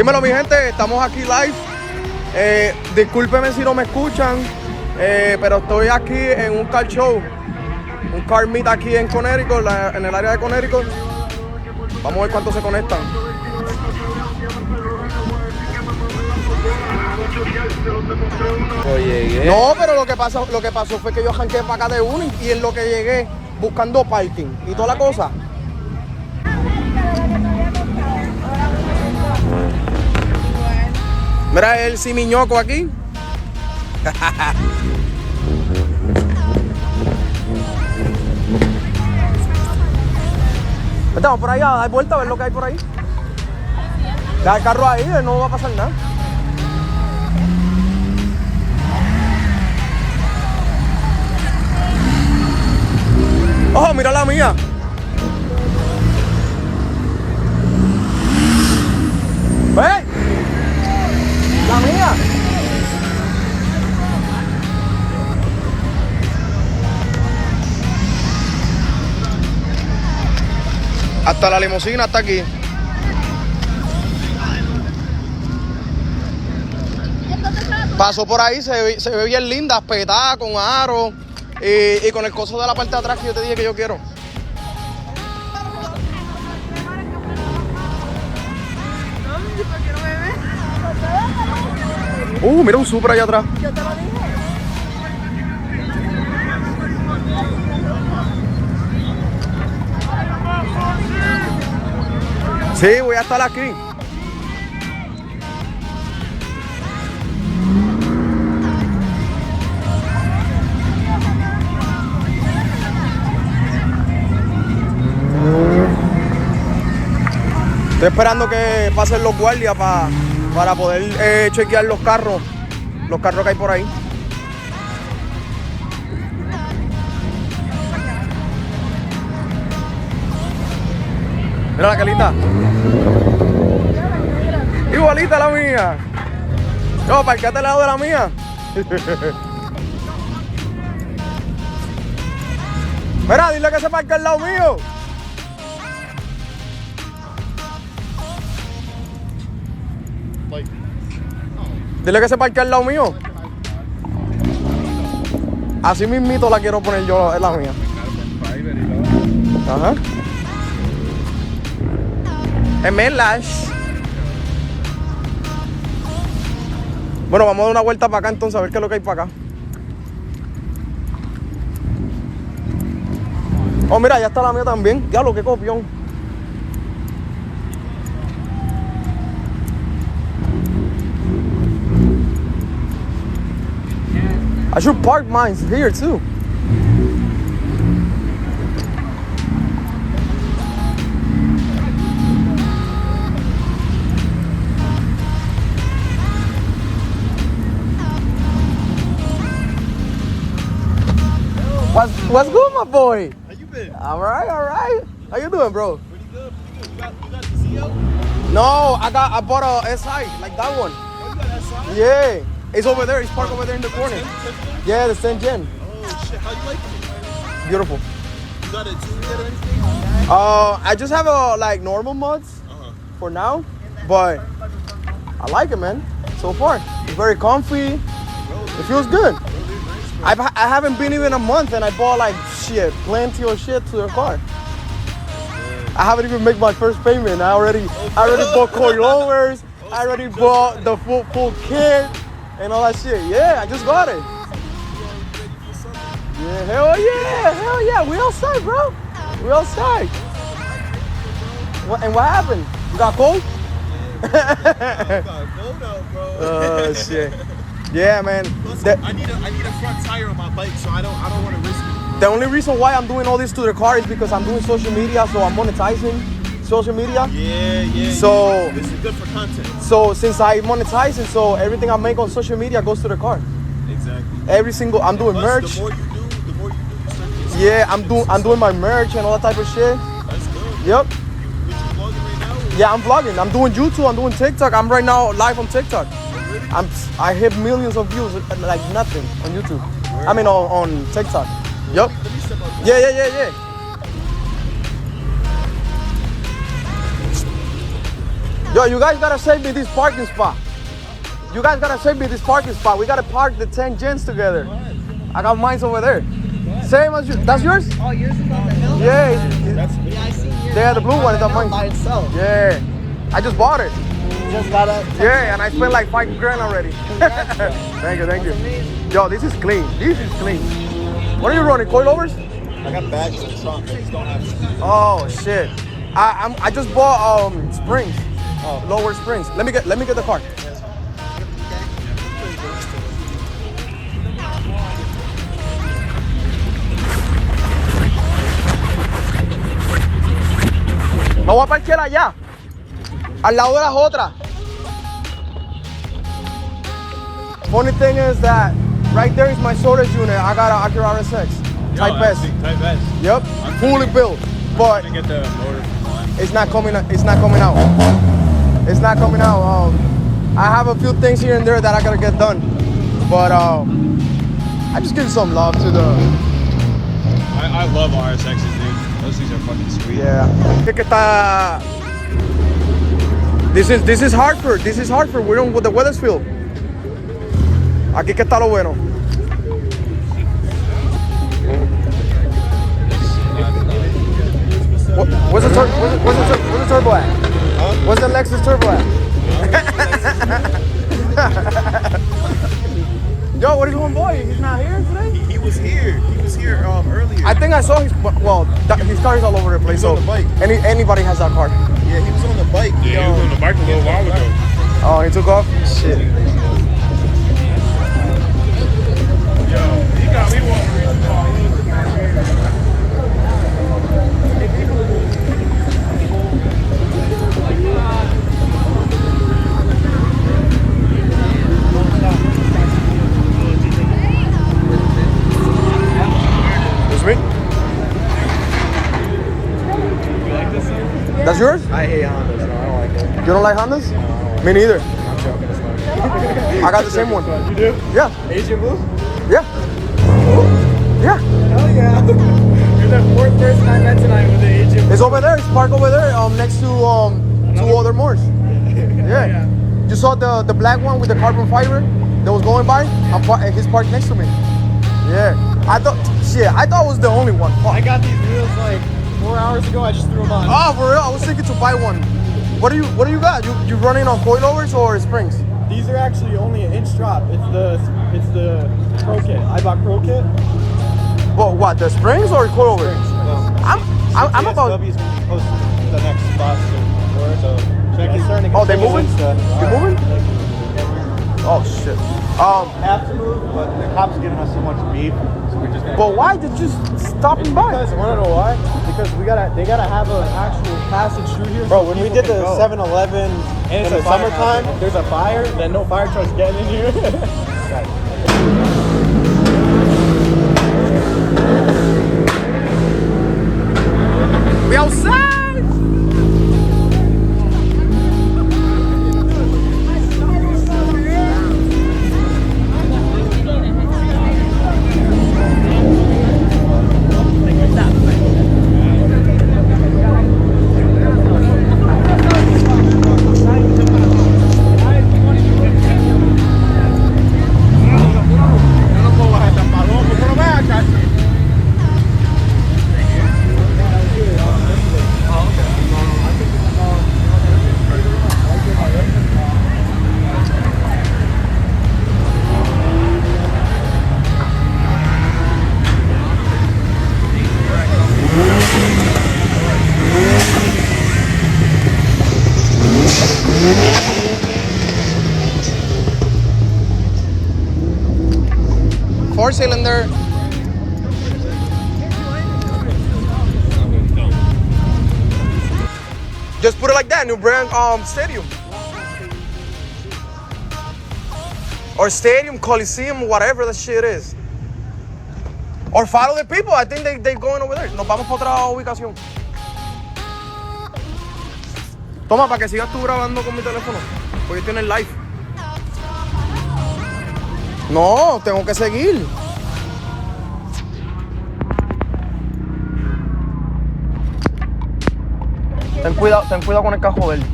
Dímelo, mi gente, estamos aquí live. Discúlpeme si no me escuchan, pero estoy aquí en un car show, un car meet aquí en Connecticut, en el área de Connecticut. Vamos a ver cuántos se conectan. Oye, no, pero lo que pasó fue que yo arranqué para acá de uno y en lo que llegué buscando parking y toda la cosa. Mira el simiñoco aquí. Estamos por ahí a dar vuelta a ver lo que hay por ahí. Deja el carro ahí, no va a pasar nada. ¡Oh, mira la mía! ¡Ve! ¡La mía! Hasta la limusina está aquí. Pasó por ahí, se ve bien linda, petada, con aro y con el coso de la parte de atrás que yo te dije que yo quiero. Mira un Supra allá atrás. Yo te lo dije. Sí, voy a estar aquí. Estoy esperando que pasen los guardias para poder chequear los carros que hay por ahí. Mira la que linda. Igualita la mía. No, parqueate al lado de la mía. Mira, dile que se parque al lado mío. Dile que se parque al lado mío. Así mismito la quiero poner yo, es la mía. Ajá. Lash. Bueno, vamos a dar una vuelta para acá entonces a ver qué es lo que hay para acá. Oh, mira, ya está la mía también. Diablo, qué copión. I should park mine here too. What's good, my boy? How you been? All right. How you doing, bro? Pretty good. You got the CO? No, I bought a SI, like that one. Oh, you got SI? Yeah, it's over there. It's parked over there in the corner. Yeah, the 10 Gen. Oh shit, how you like it? Beautiful. You got a tune yet or anything? I just have a normal mods for now, but I like it, man. So far, it's very comfy. It feels good. I haven't been even a month and I bought plenty of shit to the car. I haven't even made my first payment. I already bought coilovers. I already bought the full kit and all that shit. Yeah, I just got it. Yeah, hell yeah. We outside, bro. We outside. What happened? You got cold? I got cold out, bro. Oh shit. Yeah, man. I need a front tire on my bike, so I don't want to risk it. The only reason why I'm doing all this to the car is because I'm doing social media, so I'm monetizing social media. Yeah. So this is good for content. So since I monetize it, so everything I make on social media goes to the car. Exactly. I'm doing merch. The more you do, you start getting. Yeah, I'm doing my merch and all that type of shit. That's good. Yep. You vlogging right now? Yeah, I'm vlogging. I'm doing YouTube. I'm doing TikTok. I'm right now live on TikTok. I hit millions of views like nothing on YouTube. I mean on TikTok. Yup. Yeah. Yo, you guys gotta save me this parking spot. You guys gotta save me this parking spot. We gotta park the 10 gens together. I got mine over there. Same as you. That's yours? Oh, yours is on the hill? Yeah. Yeah, I see yours. Yeah, the blue one is on mine. By itself. Yeah. I just bought it. Just got it. Yeah, and I spent like $5,000 already. Thank you, thank you. Yo, this is clean. This is clean. What are you running? Coilovers? I got bags in the trunk. I just don't have. Oh shit. I just bought springs. Oh, lower springs. Let me get the car. Me voy a parquear allá, al lado de las otras. Funny thing is that right there is my storage unit. I got an Acura RSX, Type S. Type S. Yep, fully built, but Get the motor. it's not coming. It's not coming out. It's not coming out. I have a few things here and there that I gotta get done, but I just give some love to the. I love RSXs, dude. Those things are fucking sweet. Yeah. This is Hartford. This is Hartford. We're on the Weathersfield. Aquí que está lo bueno. What's the turbo at? Huh? What's the Lexus turbo at? Yo, what is going boy? He's not here today? He was here. He was here earlier. I think I saw his car is all over the place. He was on the bike. Anybody has that car. Yeah, he was on the bike. Yeah, he was on the bike a little while ago. Oh, he took off? Shit. Yo, he got me walking around the car. It's me? That's yours? I hate Hondas, so I don't like it. You don't like Hondas? Me neither. I'm joking, it's fine. I got the same one. You do? Yeah. Asian blue? Yeah. Yeah. Hell yeah. You're the fourth person I met tonight with the Asian blue. It's over there. It's parked over there. Next to two other Moors. Yeah. You saw the black one with the carbon fiber that was going by? He's parked next to me. Yeah. I thought it was the only one. I got these wheels like 4 hours ago. I just threw them on. Oh, for real? I was thinking to buy one. What do you got? You running on coilovers or springs? These are actually only an inch drop. It's the Pro Kit. I bought Pro Kit. Well, what, the springs or coilovers? I'm about. CSW's gonna be close to the next spots so check it. Oh, they moving? You moving? Oh shit. Have to move, but the cops are giving us so much beef, so we're just gonna. But why did you stop and buy? Because, wanna know why? Because they gotta have an actual passage through here. Bro, so when we people did the can go. 7-Eleven And in it's the a fire summertime, hazard. If there's a fire, then no fire trucks getting in here. We outside. Four-cylinder. Just put it like that, new brand stadium. Or stadium, Coliseum, whatever that shit is. Or follow the people. I think they going over there. Nos vamos para otra ubicación. Toma, para que sigas tú grabando con mi teléfono. Porque estoy en el live. No, tengo que seguir. Ten cuidado con el cajo de él.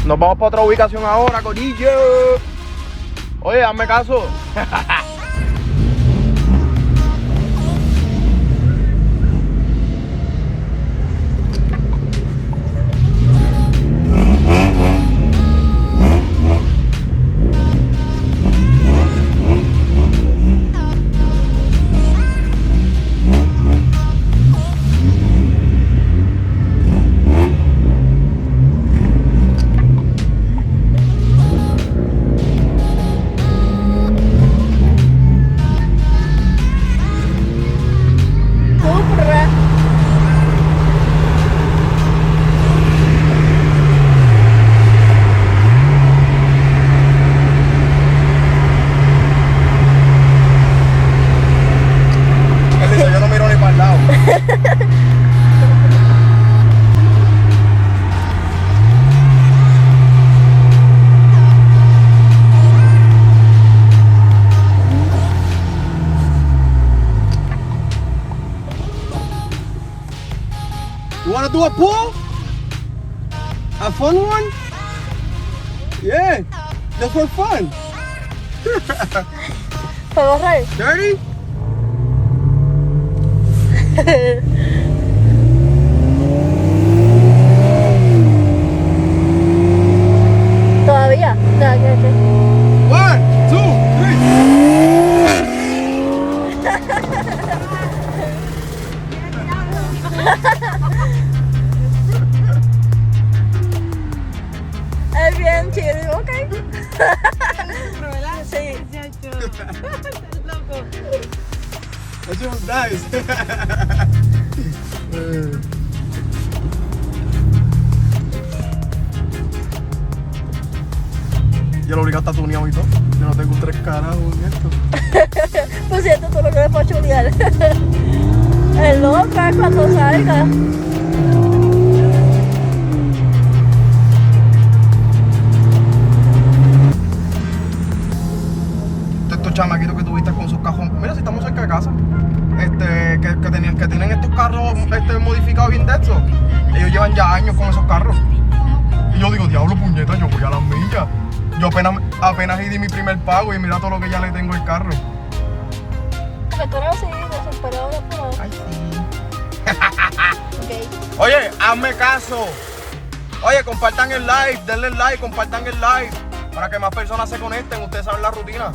Nos vamos para otra ubicación ahora, corillo. Oye, hazme caso. Supra. Él dice, yo no miro ni para el lado. You wanna do a pool? A fun one? Yeah, just for fun. Juegos rey. Dirty? Todavía. Ya, ya, ya. 1, 2, 3. Es bien chido, ok. Sí. That shit was nice. Yo lo obligado está tuneado y todo. Yo no tengo 3 carajos en esto. Por cierto, tú lo que me puedo chulear. El loca cuando salga. Estos chamaquitos que tuviste con sus cajos. Mira, si estamos cerca de casa. Que tienen estos carros modificados bien densos. Ellos llevan ya años con esos carros. Y yo digo, diablo puñeta, yo voy a las millas. Yo apenas di mi primer pago y mira todo lo que ya le tengo al carro. Porque tú eres así, desesperado de por ahí. Ay, sí. Ok. Oye, hazme caso. Oye, compartan el live, denle like, compartan el live. Para que más personas se conecten, ustedes saben la rutina.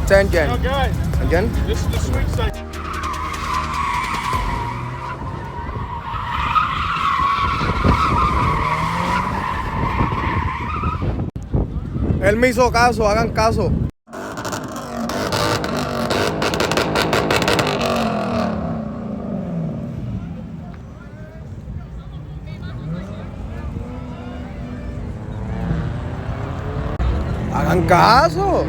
Tangent. Now, guys, Again. this is the sweet side. Él me hizo caso, hagan caso. Hagan caso.